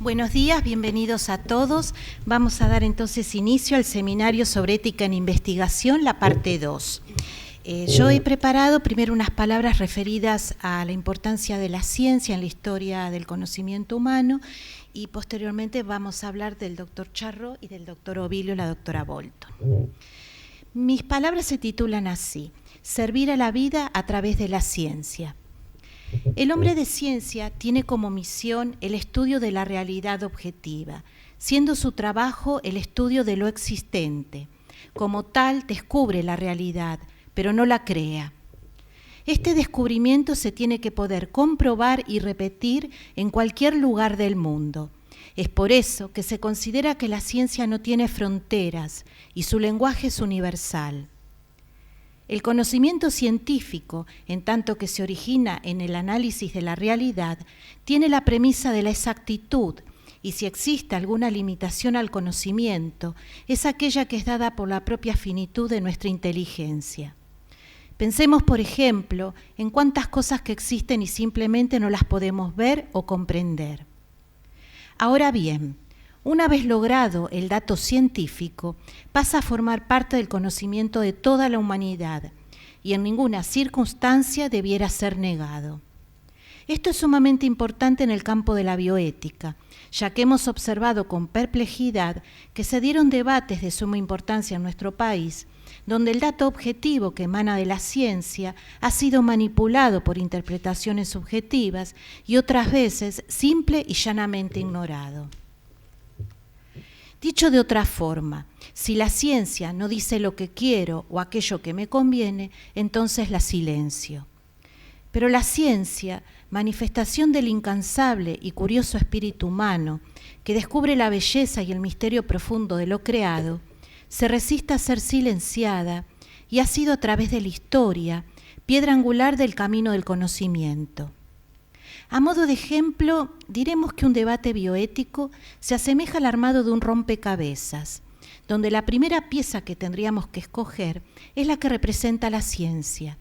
Buenos días, bienvenidos a todos. Vamos a dar entonces inicio al seminario sobre ética en investigación, la parte 2. Yo he preparado primero unas palabras referidas a la importancia de la ciencia en la historia del conocimiento humano y posteriormente vamos a hablar del doctor Charro y del doctor Ovilio y la doctora Bolton. Mis palabras se titulan así: servir a la vida a través de la ciencia. El hombre de ciencia tiene como misión el estudio de la realidad objetiva, siendo su trabajo el estudio de lo existente. Como tal, descubre la realidad, pero no la crea. Este descubrimiento se tiene que poder comprobar y repetir en cualquier lugar del mundo. Es por eso que se considera que la ciencia no tiene fronteras y su lenguaje es universal. El conocimiento científico, en tanto que se origina en el análisis de la realidad, tiene la premisa de la exactitud, y si existe alguna limitación al conocimiento, es aquella que es dada por la propia finitud de nuestra inteligencia. Pensemos, por ejemplo, en cuántas cosas que existen y simplemente no las podemos ver o comprender. Ahora bien, una vez logrado el dato científico, pasa a formar parte del conocimiento de toda la humanidad y en ninguna circunstancia debiera ser negado. Esto es sumamente importante en el campo de la bioética, ya que hemos observado con perplejidad que se dieron debates de suma importancia en nuestro país, donde el dato objetivo que emana de la ciencia ha sido manipulado por interpretaciones subjetivas y otras veces simple y llanamente ignorado. Dicho de otra forma, si la ciencia no dice lo que quiero o aquello que me conviene, entonces la silencio. Pero la ciencia, manifestación del incansable y curioso espíritu humano, que descubre la belleza y el misterio profundo de lo creado, se resiste a ser silenciada y ha sido a través de la historia piedra angular del camino del conocimiento. A modo de ejemplo, diremos que un debate bioético se asemeja al armado de un rompecabezas, donde la primera pieza que tendríamos que escoger es la que representa la ciencia,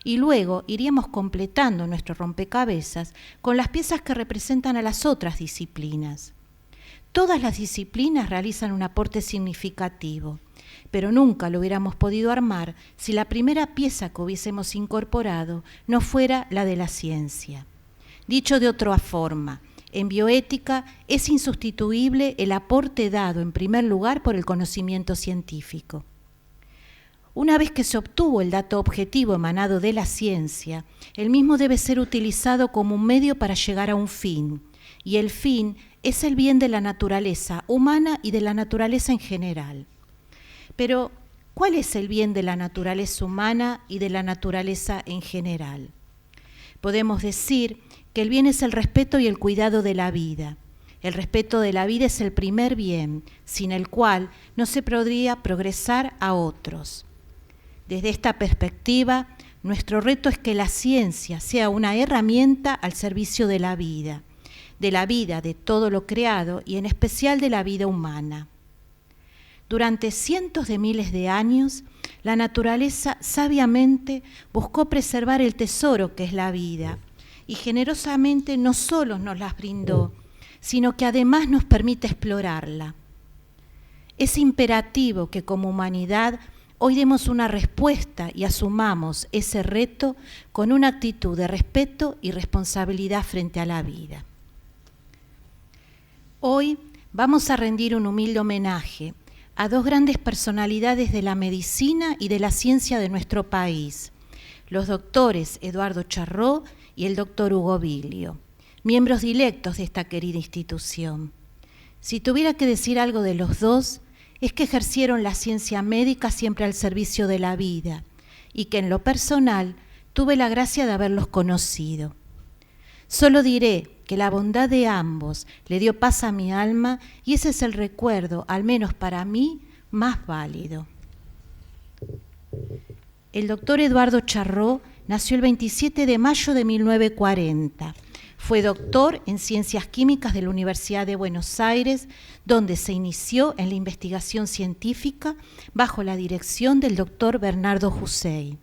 y luego iríamos completando nuestro rompecabezas con las piezas que representan a las otras disciplinas. Todas las disciplinas realizan un aporte significativo, pero nunca lo hubiéramos podido armar si la primera pieza que hubiésemos incorporado no fuera la de la ciencia. Dicho de otra forma, en bioética es insustituible el aporte dado en primer lugar por el conocimiento científico. Una vez que se obtuvo el dato objetivo emanado de la ciencia, el mismo debe ser utilizado como un medio para llegar a un fin, y el fin es el bien de la naturaleza humana y de la naturaleza en general. Pero, ¿cuál es el bien de la naturaleza humana y de la naturaleza en general? Podemos decir que el bien es el respeto y el cuidado de la vida. El respeto de la vida es el primer bien, sin el cual no se podría progresar a otros. Desde esta perspectiva, nuestro reto es que la ciencia sea una herramienta al servicio de la vida de todo lo creado y en especial de la vida humana. Durante cientos de miles de años, la naturaleza sabiamente buscó preservar el tesoro que es la vida, y generosamente no solo nos las brindó, sino que además nos permite explorarla. Es imperativo que como humanidad hoy demos una respuesta y asumamos ese reto con una actitud de respeto y responsabilidad frente a la vida. Hoy vamos a rendir un humilde homenaje a dos grandes personalidades de la medicina y de la ciencia de nuestro país, los doctores Eduardo Charro y el doctor Hugo Ovilio, miembros directos de esta querida institución. Si tuviera que decir algo de los dos, es que ejercieron la ciencia médica siempre al servicio de la vida y que en lo personal tuve la gracia de haberlos conocido. Solo diré que la bondad de ambos le dio paz a mi alma y ese es el recuerdo, al menos para mí, más válido. El doctor Eduardo Charro nació el 27 de mayo de 1940. Fue doctor en Ciencias Químicas de la Universidad de Buenos Aires, donde se inició en la investigación científica bajo la dirección del doctor Bernardo Jussey.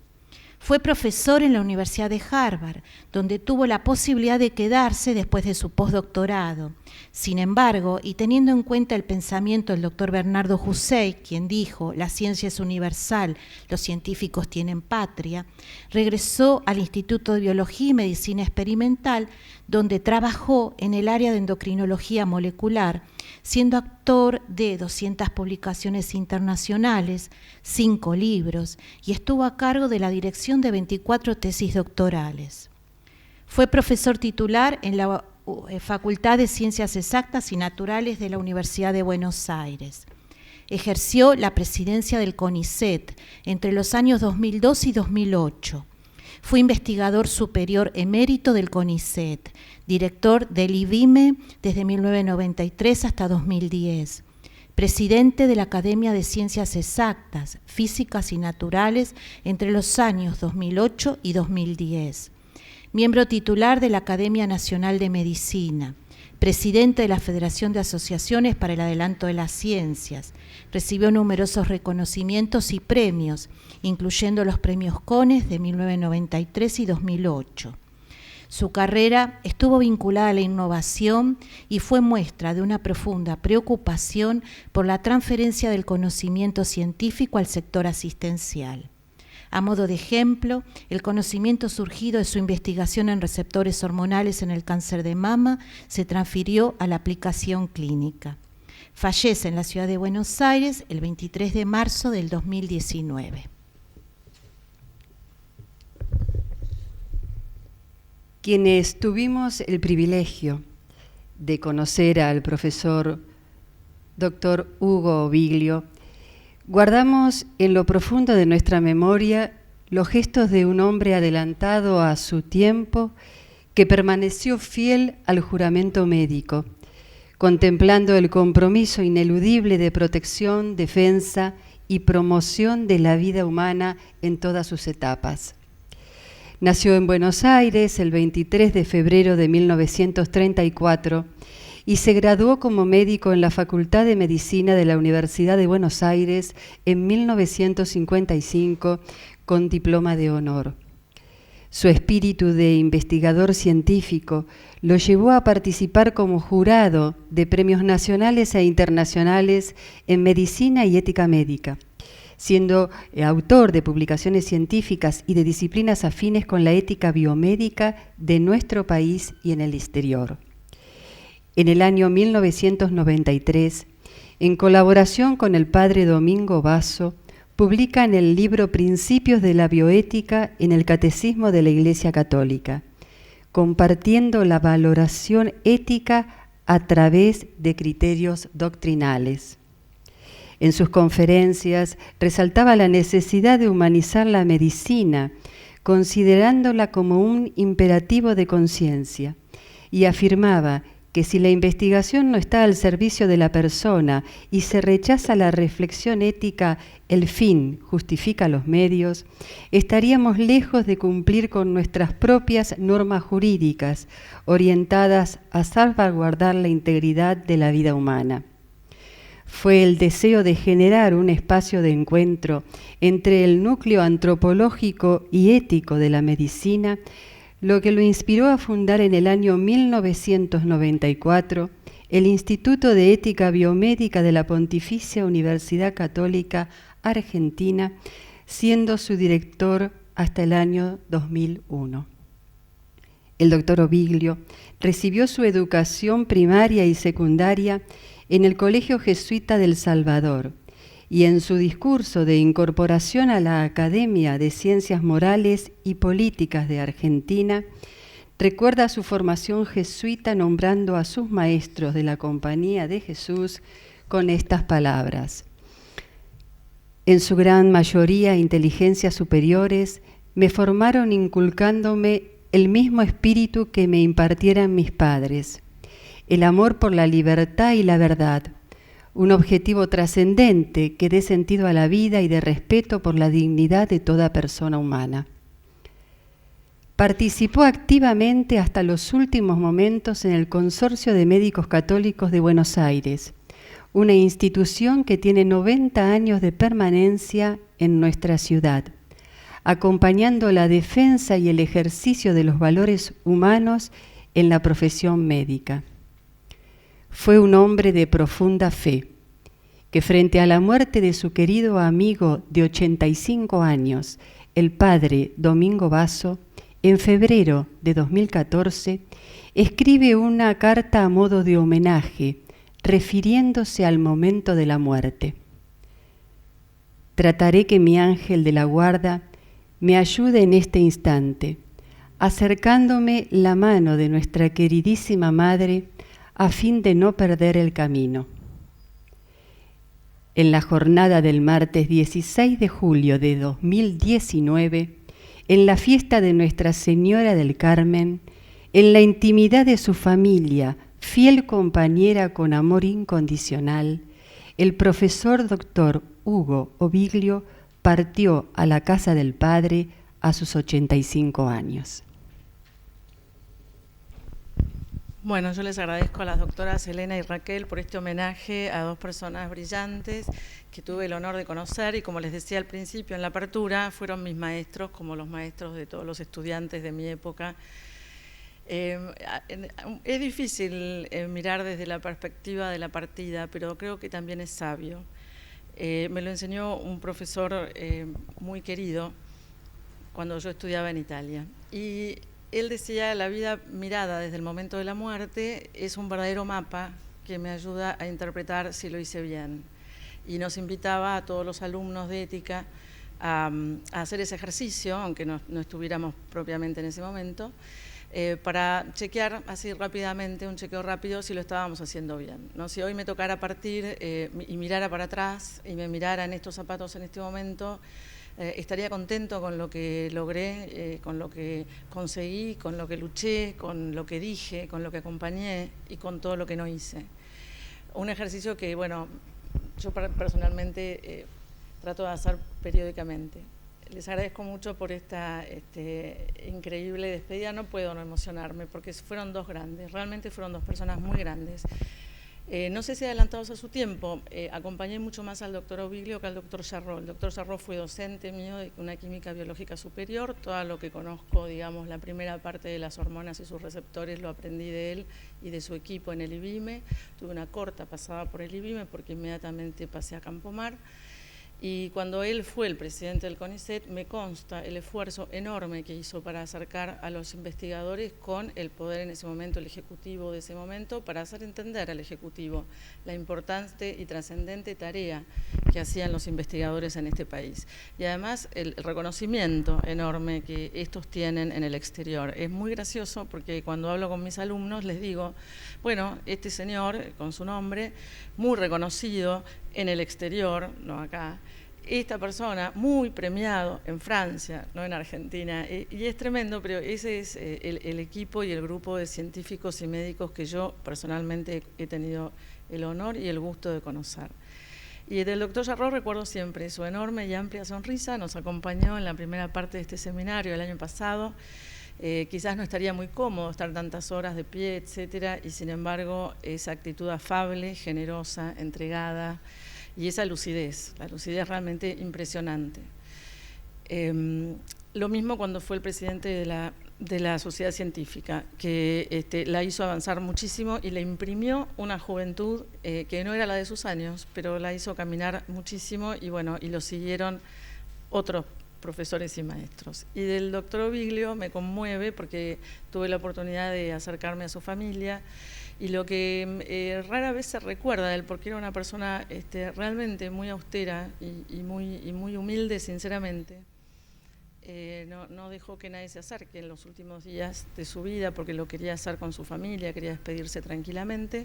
Fue profesor en la Universidad de Harvard, donde tuvo la posibilidad de quedarse después de su postdoctorado. Sin embargo, y teniendo en cuenta el pensamiento del doctor Bernardo Hussein, quien dijo, la ciencia es universal, los científicos tienen patria, regresó al Instituto de Biología y Medicina Experimental, donde trabajó en el área de endocrinología molecular, siendo autor de 200 publicaciones internacionales, 5 libros, y estuvo a cargo de la dirección de 24 tesis doctorales. Fue profesor titular en la Facultad de Ciencias Exactas y Naturales de la Universidad de Buenos Aires. Ejerció la presidencia del CONICET entre los años 2002 y 2008. Fue investigador superior emérito del CONICET, director del IBIME desde 1993 hasta 2010, presidente de la Academia de Ciencias Exactas, Físicas y Naturales entre los años 2008 y 2010, miembro titular de la Academia Nacional de Medicina, presidente de la Federación de Asociaciones para el Adelanto de las Ciencias. Recibió numerosos reconocimientos y premios, incluyendo los premios CONES de 1993 y 2008. Su carrera estuvo vinculada a la innovación y fue muestra de una profunda preocupación por la transferencia del conocimiento científico al sector asistencial. A modo de ejemplo, el conocimiento surgido de su investigación en receptores hormonales en el cáncer de mama se transfirió a la aplicación clínica. Fallece en la ciudad de Buenos Aires el 23 de marzo del 2019. Quienes tuvimos el privilegio de conocer al profesor Dr. Hugo Oviglio, guardamos en lo profundo de nuestra memoria los gestos de un hombre adelantado a su tiempo que permaneció fiel al juramento médico, contemplando el compromiso ineludible de protección, defensa y promoción de la vida humana en todas sus etapas. Nació en Buenos Aires el 23 de febrero de 1934 y se graduó como médico en la Facultad de Medicina de la Universidad de Buenos Aires en 1955 con diploma de honor. Su espíritu de investigador científico lo llevó a participar como jurado de premios nacionales e internacionales en medicina y ética médica, siendo autor de publicaciones científicas y de disciplinas afines con la ética biomédica de nuestro país y en el exterior. En el año 1993, en colaboración con el padre Domingo Basso, publica en el libro Principios de la Bioética en el Catecismo de la Iglesia Católica, compartiendo la valoración ética a través de criterios doctrinales. En sus conferencias resaltaba la necesidad de humanizar la medicina, considerándola como un imperativo de conciencia, y afirmaba que si la investigación no está al servicio de la persona y se rechaza la reflexión ética, el fin justifica los medios, estaríamos lejos de cumplir con nuestras propias normas jurídicas orientadas a salvaguardar la integridad de la vida humana. Fue el deseo de generar un espacio de encuentro entre el núcleo antropológico y ético de la medicina lo que lo inspiró a fundar en el año 1994 el Instituto de Ética Biomédica de la Pontificia Universidad Católica Argentina, siendo su director hasta el año 2001. El doctor Oviglio recibió su educación primaria y secundaria en el Colegio Jesuita del Salvador y en su discurso de incorporación a la Academia de Ciencias Morales y Políticas de Argentina, recuerda su formación jesuita nombrando a sus maestros de la Compañía de Jesús con estas palabras: en su gran mayoría inteligencias superiores, me formaron inculcándome el mismo espíritu que me impartieran mis padres, el amor por la libertad y la verdad, un objetivo trascendente que dé sentido a la vida y de respeto por la dignidad de toda persona humana. Participó activamente hasta los últimos momentos en el Consorcio de Médicos Católicos de Buenos Aires, una institución que tiene 90 años de permanencia en nuestra ciudad, acompañando la defensa y el ejercicio de los valores humanos en la profesión médica. Fue un hombre de profunda fe, que frente a la muerte de su querido amigo de 85 años, el padre Domingo Basso, en febrero de 2014, escribe una carta a modo de homenaje, refiriéndose al momento de la muerte. Trataré que mi ángel de la guarda me ayude en este instante, acercándome la mano de nuestra queridísima madre a fin de no perder el camino. En la jornada del martes 16 de julio de 2019, en la fiesta de Nuestra Señora del Carmen, en la intimidad de su familia, fiel compañera con amor incondicional, el profesor doctor Hugo Oviglio partió a la casa del Padre a sus 85 años. Bueno, yo les agradezco a las doctoras Elena y Raquel por este homenaje a dos personas brillantes que tuve el honor de conocer y, como les decía al principio en la apertura, fueron mis maestros como los maestros de todos los estudiantes de mi época. Es difícil mirar desde la perspectiva de la partida, pero creo que también es sabio. Me lo enseñó un profesor muy querido cuando yo estudiaba en Italia. Y él decía, la vida mirada desde el momento de la muerte es un verdadero mapa que me ayuda a interpretar si lo hice bien. Y nos invitaba a todos los alumnos de ética a hacer ese ejercicio, aunque no estuviéramos propiamente en ese momento, para chequear así rápidamente, un chequeo rápido, si lo estábamos haciendo bien, ¿no? Si hoy me tocara partir y mirara para atrás y me mirara en estos zapatos en este momento, estaría contento con lo que logré, con lo que conseguí, con lo que luché, con lo que dije, con lo que acompañé y con todo lo que no hice. Un ejercicio que, bueno, yo personalmente trato de hacer periódicamente. Les agradezco mucho por esta increíble despedida. No puedo no emocionarme porque fueron dos grandes, realmente fueron dos personas muy grandes. No sé si adelantados a su tiempo, acompañé mucho más al doctor Oviglio que al doctor Charrot. El doctor Charrot fue docente mío de una química biológica superior. Todo lo que conozco, digamos, la primera parte de las hormonas y sus receptores lo aprendí de él y de su equipo en el IBIME. Tuve una corta pasada por el IBIME porque inmediatamente pasé a Campomar. Y cuando él fue el presidente del CONICET, me consta el esfuerzo enorme que hizo para acercar a los investigadores con el poder en ese momento, el ejecutivo de ese momento, para hacer entender al ejecutivo la importante y trascendente tarea que hacían los investigadores en este país. Y además el reconocimiento enorme que estos tienen en el exterior. Es muy gracioso porque cuando hablo con mis alumnos les digo, bueno, este señor con su nombre, muy reconocido en el exterior, no acá, esta persona muy premiado en Francia, no en Argentina, y es tremendo, pero ese es el equipo y el grupo de científicos y médicos que yo personalmente he tenido el honor y el gusto de conocer. Y del doctor Charrot recuerdo siempre su enorme y amplia sonrisa, nos acompañó en la primera parte de este seminario el año pasado. Quizás no estaría muy cómodo estar tantas horas de pie, etcétera, y sin embargo esa actitud afable, generosa, entregada, y esa lucidez, la lucidez realmente impresionante. Lo mismo cuando fue el presidente de la sociedad científica, que la hizo avanzar muchísimo y le imprimió una juventud que no era la de sus años, pero la hizo caminar muchísimo y bueno, y lo siguieron otros profesores y maestros. Y del doctor Oviglio me conmueve porque tuve la oportunidad de acercarme a su familia y lo que rara vez se recuerda de él, porque era una persona realmente muy austera y muy humilde, sinceramente. No dejó que nadie se acerque en los últimos días de su vida porque lo quería hacer con su familia, quería despedirse tranquilamente.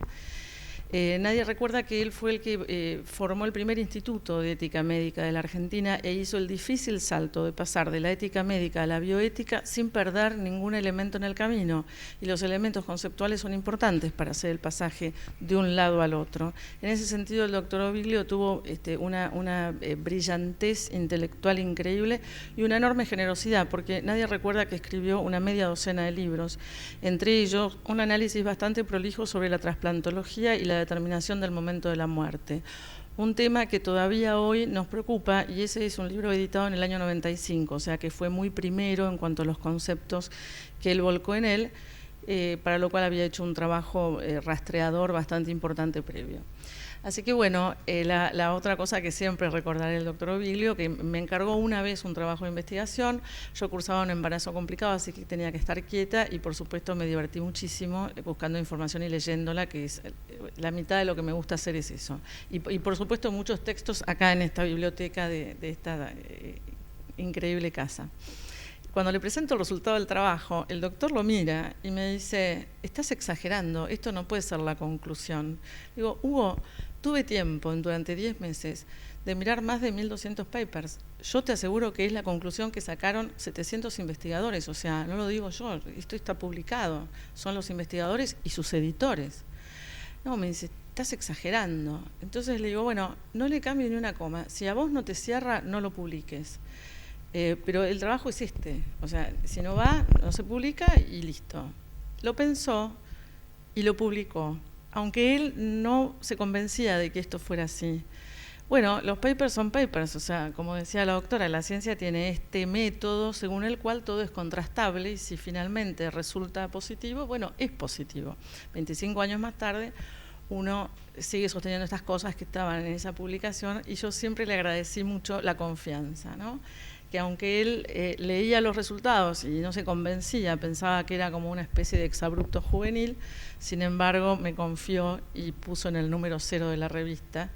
Nadie recuerda que él fue el que formó el primer instituto de ética médica de la Argentina e hizo el difícil salto de pasar de la ética médica a la bioética sin perder ningún elemento en el camino. Y los elementos conceptuales son importantes para hacer el pasaje de un lado al otro. En ese sentido, el doctor Oviglio tuvo una brillantez intelectual increíble y una enorme generosidad, porque nadie recuerda que escribió una media docena de libros, entre ellos un análisis bastante prolijo sobre la trasplantología y la determinación del momento de la muerte. un tema que todavía hoy nos preocupa, y ese es un libro editado en el año 95, o sea que fue muy primero en cuanto a los conceptos que él volcó en él, para lo cual había hecho un trabajo rastreador bastante importante previo. Así que bueno, la otra cosa que siempre recordaré el doctor Oviglio, que me encargó una vez un trabajo de investigación. Yo cursaba un embarazo complicado, así que tenía que estar quieta, y por supuesto me divertí muchísimo buscando información y leyéndola, que es la mitad de lo que me gusta hacer es eso. Y por supuesto muchos textos acá en esta biblioteca de esta increíble casa. Cuando le presento el resultado del trabajo, el doctor lo mira y me dice: estás exagerando, esto no puede ser la conclusión. Digo: Hugo, tuve tiempo durante 10 meses de mirar más de 1.200 papers. Yo te aseguro que es la conclusión que sacaron 700 investigadores, o sea, no lo digo yo, esto está publicado, son los investigadores y sus editores. No, me dice: estás exagerando. Entonces le digo: bueno, no le cambie ni una coma, si a vos no te cierra, no lo publiques. Pero el trabajo es este, o sea, si no va, no se publica y listo. Lo pensó y lo publicó, aunque él no se convencía de que esto fuera así. Bueno, los papers son papers, o sea, como decía la doctora, la ciencia tiene este método según el cual todo es contrastable, y si finalmente resulta positivo, bueno, es positivo. 25 años más tarde, uno sigue sosteniendo estas cosas que estaban en esa publicación, y yo siempre le agradecí mucho la confianza, ¿no? Que aunque él leía los resultados y no se convencía, pensaba que era como una especie de exabrupto juvenil, sin embargo me confió y puso en el número 0 de la revista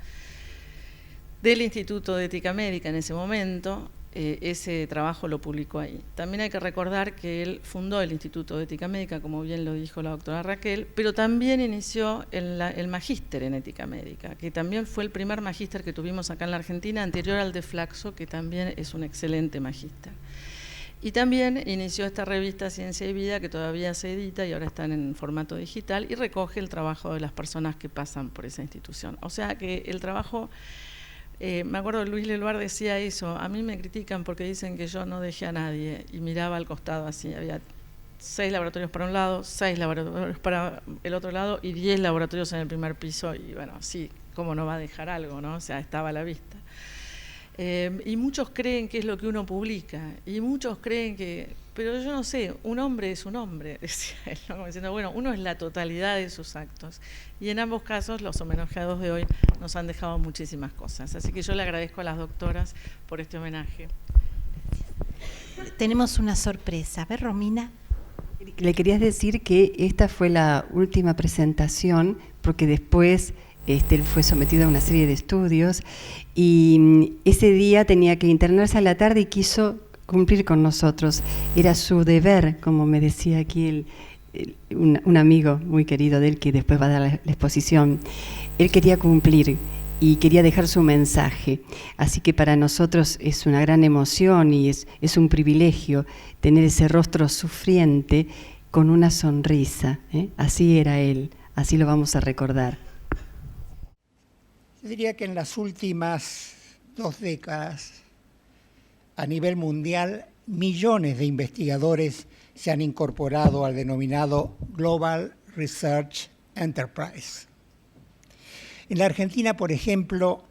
del Instituto de Ética Médica en ese momento. Ese trabajo lo publicó ahí. También hay que recordar que él fundó el Instituto de Ética Médica, como bien lo dijo la doctora Raquel, pero también inició el magíster en Ética Médica, que también fue el primer magíster que tuvimos acá en la Argentina, anterior al de Flaxo, que también es un excelente magíster. Y también inició esta revista Ciencia y Vida, que todavía se edita y ahora está en formato digital, y recoge el trabajo de las personas que pasan por esa institución. O sea que el trabajo... me acuerdo Luis Leluar decía eso: a mí me critican porque dicen que yo no dejé a nadie, y miraba al costado así, había 6 laboratorios para un lado, 6 laboratorios para el otro lado y 10 laboratorios en el primer piso, y bueno, sí, ¿cómo no va a dejar algo, no? O sea, estaba a la vista. Y muchos creen que es lo que uno publica, y muchos creen que, pero yo no sé, un hombre es un hombre, decía él, ¿no? Como diciendo, bueno, uno es la totalidad de sus actos, y en ambos casos los homenajeados de hoy nos han dejado muchísimas cosas, así que yo le agradezco a las doctoras por este homenaje. Tenemos una sorpresa, a ver, Romina. Le querías decir que esta fue la última presentación, porque después él fue sometido a una serie de estudios, y ese día tenía que internarse a la tarde y quiso cumplir con nosotros. Era su deber, como me decía aquí un amigo muy querido de él, que después va a dar la exposición. Él quería cumplir y quería dejar su mensaje. Así que para nosotros es una gran emoción y es un privilegio tener ese rostro sufriente con una sonrisa, ¿eh? Así era él, así lo vamos a recordar. Yo diría que en las últimas 2 décadas, a nivel mundial, millones de investigadores se han incorporado al denominado Global Research Enterprise. En la Argentina, por ejemplo,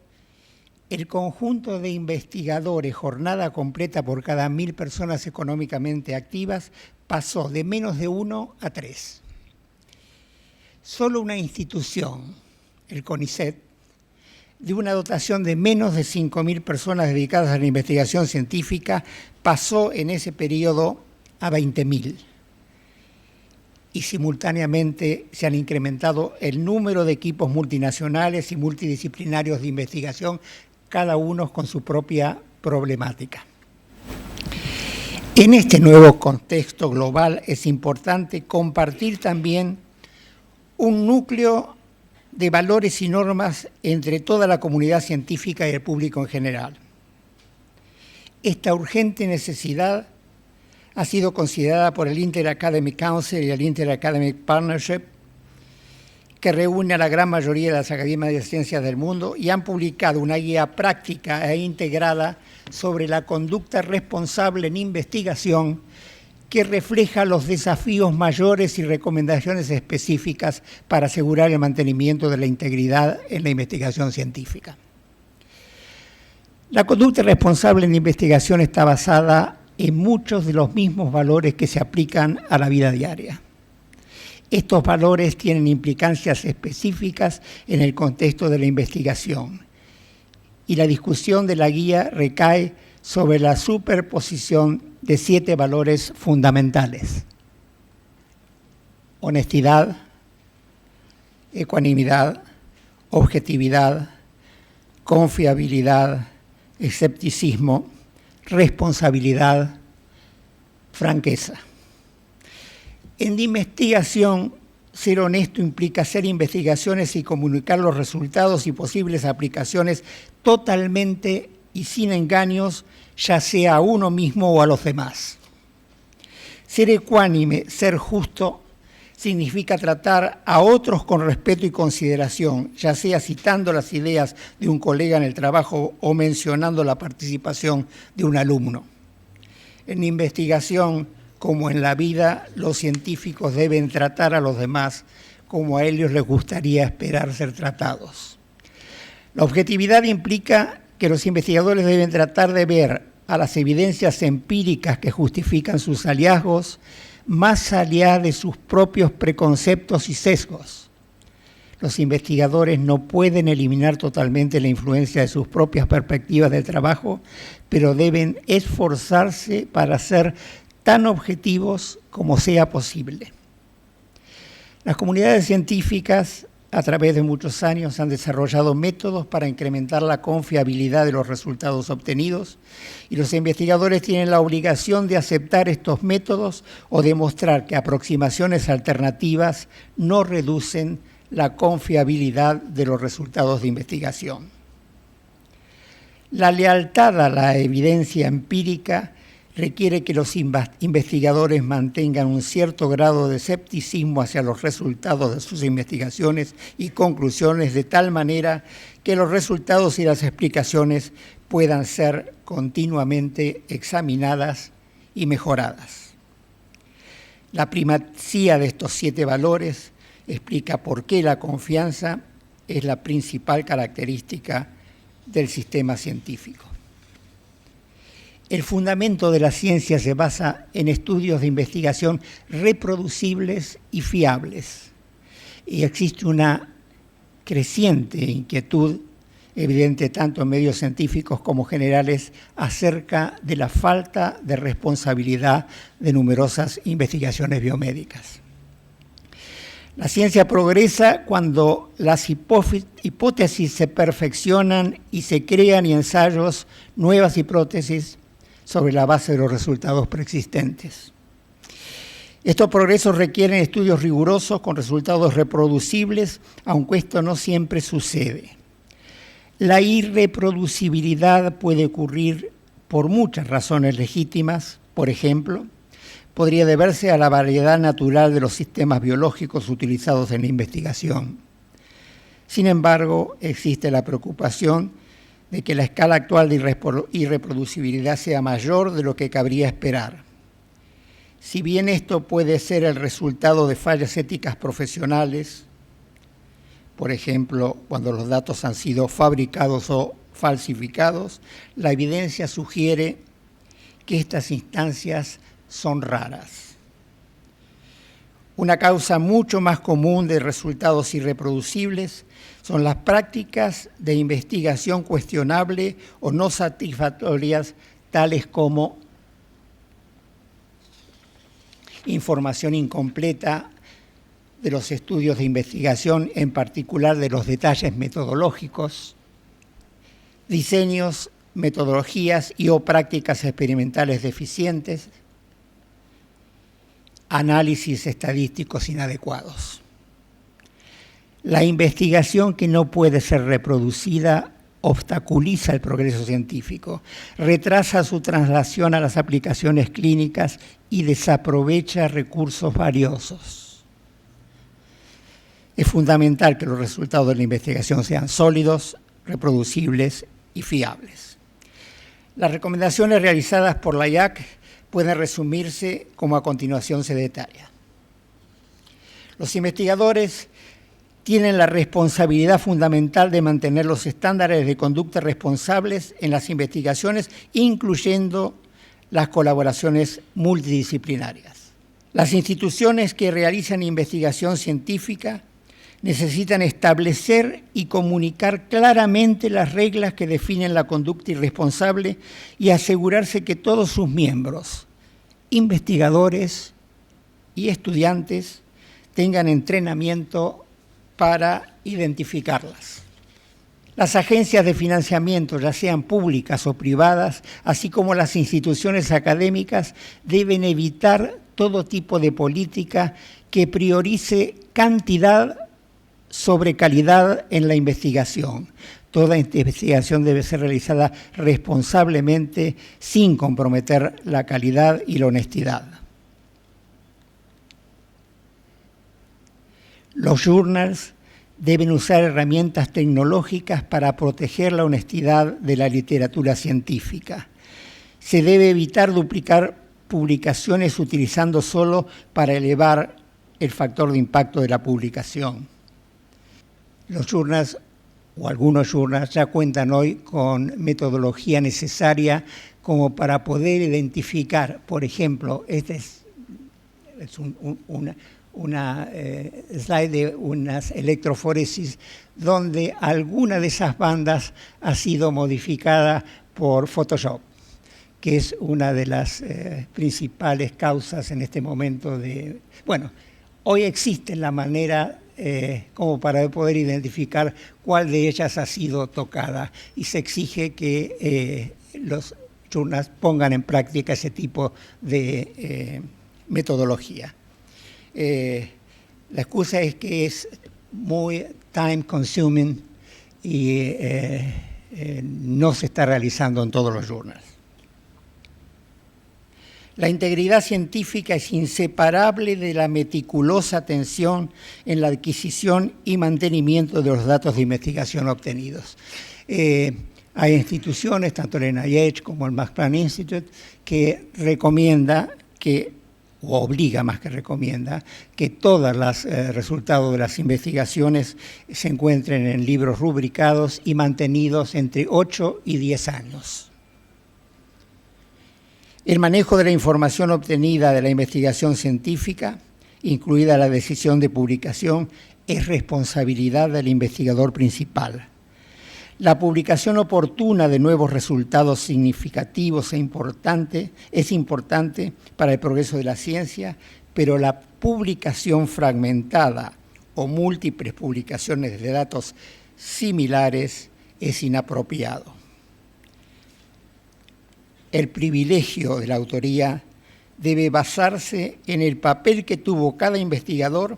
el conjunto de investigadores, jornada completa por cada 1.000 personas económicamente activas, pasó de menos de 1 a 3. Solo una institución, el CONICET, de una dotación de menos de 5.000 personas dedicadas a la investigación científica, pasó en ese periodo a 20.000. Y simultáneamente se han incrementado el número de equipos multinacionales y multidisciplinarios de investigación, cada uno con su propia problemática. En este nuevo contexto global es importante compartir también un núcleo de valores y normas entre toda la comunidad científica y el público en general. Esta urgente necesidad ha sido considerada por el Inter-Academic Council y el Inter-Academic Partnership, que reúne a la gran mayoría de las academias de ciencias del mundo, y han publicado una guía práctica e integrada sobre la conducta responsable en investigación, que refleja los desafíos mayores y recomendaciones específicas para asegurar el mantenimiento de la integridad en la investigación científica. La conducta responsable en la investigación está basada en muchos de los mismos valores que se aplican a la vida diaria. Estos valores tienen implicancias específicas en el contexto de la investigación y la discusión de la guía recae sobre la superposición de 7 valores fundamentales: honestidad, ecuanimidad, objetividad, confiabilidad, escepticismo, responsabilidad, franqueza. En investigación, ser honesto implica hacer investigaciones y comunicar los resultados y posibles aplicaciones totalmente y sin engaños, ya sea a uno mismo o a los demás. Ser ecuánime, ser justo, significa tratar a otros con respeto y consideración, ya sea citando las ideas de un colega en el trabajo o mencionando la participación de un alumno. En investigación, como en la vida, los científicos deben tratar a los demás como a ellos les gustaría esperar ser tratados. La objetividad implica que los investigadores deben tratar de ver a las evidencias empíricas que justifican sus hallazgos más allá de sus propios preconceptos y sesgos. Los investigadores no pueden eliminar totalmente la influencia de sus propias perspectivas del trabajo, pero deben esforzarse para ser tan objetivos como sea posible. Las comunidades científicas, a través de muchos años, han desarrollado métodos para incrementar la confiabilidad de los resultados obtenidos y los investigadores tienen la obligación de aceptar estos métodos o demostrar que aproximaciones alternativas no reducen la confiabilidad de los resultados de investigación. La lealtad a la evidencia empírica requiere que los investigadores mantengan un cierto grado de escepticismo hacia los resultados de sus investigaciones y conclusiones, de tal manera que los resultados y las explicaciones puedan ser continuamente examinadas y mejoradas. La primacía de estos 7 valores explica por qué la confianza es la principal característica del sistema científico. El fundamento de la ciencia se basa en estudios de investigación reproducibles y fiables. Y existe una creciente inquietud, evidente tanto en medios científicos como generales, acerca de la falta de responsabilidad de numerosas investigaciones biomédicas. La ciencia progresa cuando las hipótesis se perfeccionan y se crean ensayos, nuevas hipótesis, sobre la base de los resultados preexistentes. Estos progresos requieren estudios rigurosos con resultados reproducibles, aunque esto no siempre sucede. La irreproducibilidad puede ocurrir por muchas razones legítimas. Por ejemplo, podría deberse a la variedad natural de los sistemas biológicos utilizados en la investigación. Sin embargo, existe la preocupación de que la escala actual de irreproducibilidad sea mayor de lo que cabría esperar. Si bien esto puede ser el resultado de fallas éticas profesionales, por ejemplo, cuando los datos han sido fabricados o falsificados, la evidencia sugiere que estas instancias son raras. Una causa mucho más común de resultados irreproducibles son las prácticas de investigación cuestionable o no satisfactorias, tales como información incompleta de los estudios de investigación, en particular de los detalles metodológicos, diseños, metodologías y o prácticas experimentales deficientes, análisis estadísticos inadecuados. La investigación que no puede ser reproducida obstaculiza el progreso científico, retrasa su traslación a las aplicaciones clínicas y desaprovecha recursos valiosos. Es fundamental que los resultados de la investigación sean sólidos, reproducibles y fiables. Las recomendaciones realizadas por la IAC pueden resumirse como a continuación se detalla. Los investigadores tienen la responsabilidad fundamental de mantener los estándares de conducta responsables en las investigaciones, incluyendo las colaboraciones multidisciplinarias. Las instituciones que realizan investigación científica necesitan establecer y comunicar claramente las reglas que definen la conducta irresponsable y asegurarse que todos sus miembros, investigadores y estudiantes, tengan entrenamiento para identificarlas. Las agencias de financiamiento, ya sean públicas o privadas, así como las instituciones académicas, deben evitar todo tipo de política que priorice cantidad sobre calidad en la investigación. Toda investigación debe ser realizada responsablemente, sin comprometer la calidad y la honestidad. Los journals deben usar herramientas tecnológicas para proteger la honestidad de la literatura científica. Se debe evitar duplicar publicaciones utilizando solo para elevar el factor de impacto de la publicación. Los journals, o algunos journals, ya cuentan hoy con metodología necesaria como para poder identificar, por ejemplo, este es una slide de unas electroforesis donde alguna de esas bandas ha sido modificada por Photoshop, que es una de las principales causas en este momento de... Bueno, hoy existe la manera como para poder identificar cuál de ellas ha sido tocada y se exige que los journals pongan en práctica ese tipo de metodología. La excusa es que es muy time consuming y no se está realizando en todos los journals. La integridad científica es inseparable de la meticulosa atención en la adquisición y mantenimiento de los datos de investigación obtenidos. Hay instituciones, tanto el NIH como el Max Planck Institute, que recomienda que, o obliga más que recomienda, que todos los resultados de las investigaciones se encuentren en libros rubricados y mantenidos entre 8 y 10 años. El manejo de la información obtenida de la investigación científica, incluida la decisión de publicación, es responsabilidad del investigador principal. La publicación oportuna de nuevos resultados significativos es importante para el progreso de la ciencia, pero la publicación fragmentada o múltiples publicaciones de datos similares es inapropiado. El privilegio de la autoría debe basarse en el papel que tuvo cada investigador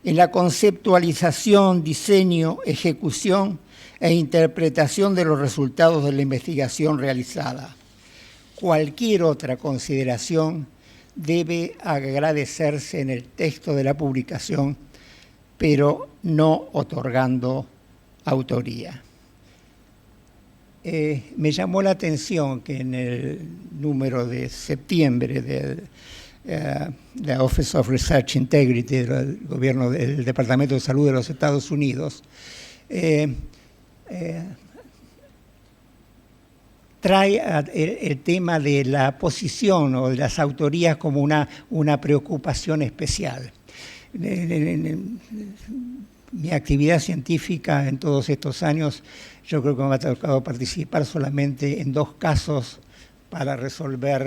en la conceptualización, diseño, ejecución e interpretación de los resultados de la investigación realizada. Cualquier otra consideración debe agradecerse en el texto de la publicación, pero no otorgando autoría. Me llamó la atención que en el número de septiembre del Office of Research Integrity del gobierno del Departamento de Salud de los Estados Unidos trae el tema de la posición o de las autorías como una preocupación especial. Mi actividad científica en todos estos años, yo creo que me ha tocado participar solamente en 2 casos para resolver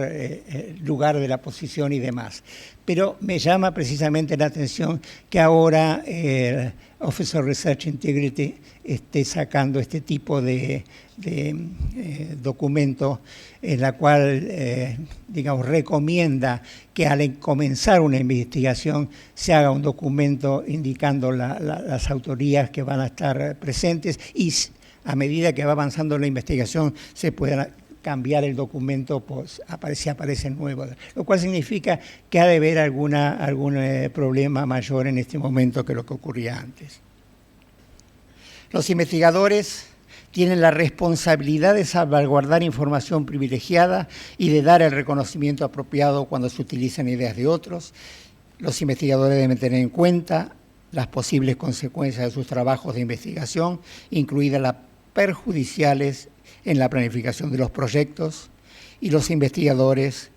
el lugar de la posición y demás. Pero me llama precisamente la atención que ahora el Office of Research Integrity esté sacando este tipo de documento en la cual, digamos, recomienda que al comenzar una investigación se haga un documento indicando las autorías que van a estar presentes y a medida que va avanzando la investigación se puedan cambiar el documento, pues aparecen nuevos, lo cual significa que ha de haber algún problema mayor en este momento que lo que ocurría antes. Los investigadores tienen la responsabilidad de salvaguardar información privilegiada y de dar el reconocimiento apropiado cuando se utilizan ideas de otros. Los investigadores deben tener en cuenta las posibles consecuencias de sus trabajos de investigación, incluidas las perjudiciales en la planificación de los proyectos, y los investigadores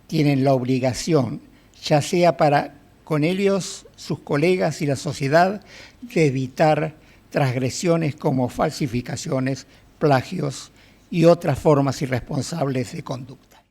tienen la obligación, ya sea para con ellos, sus colegas y la sociedad, de evitar transgresiones como falsificaciones, plagios y otras formas irresponsables de conducta.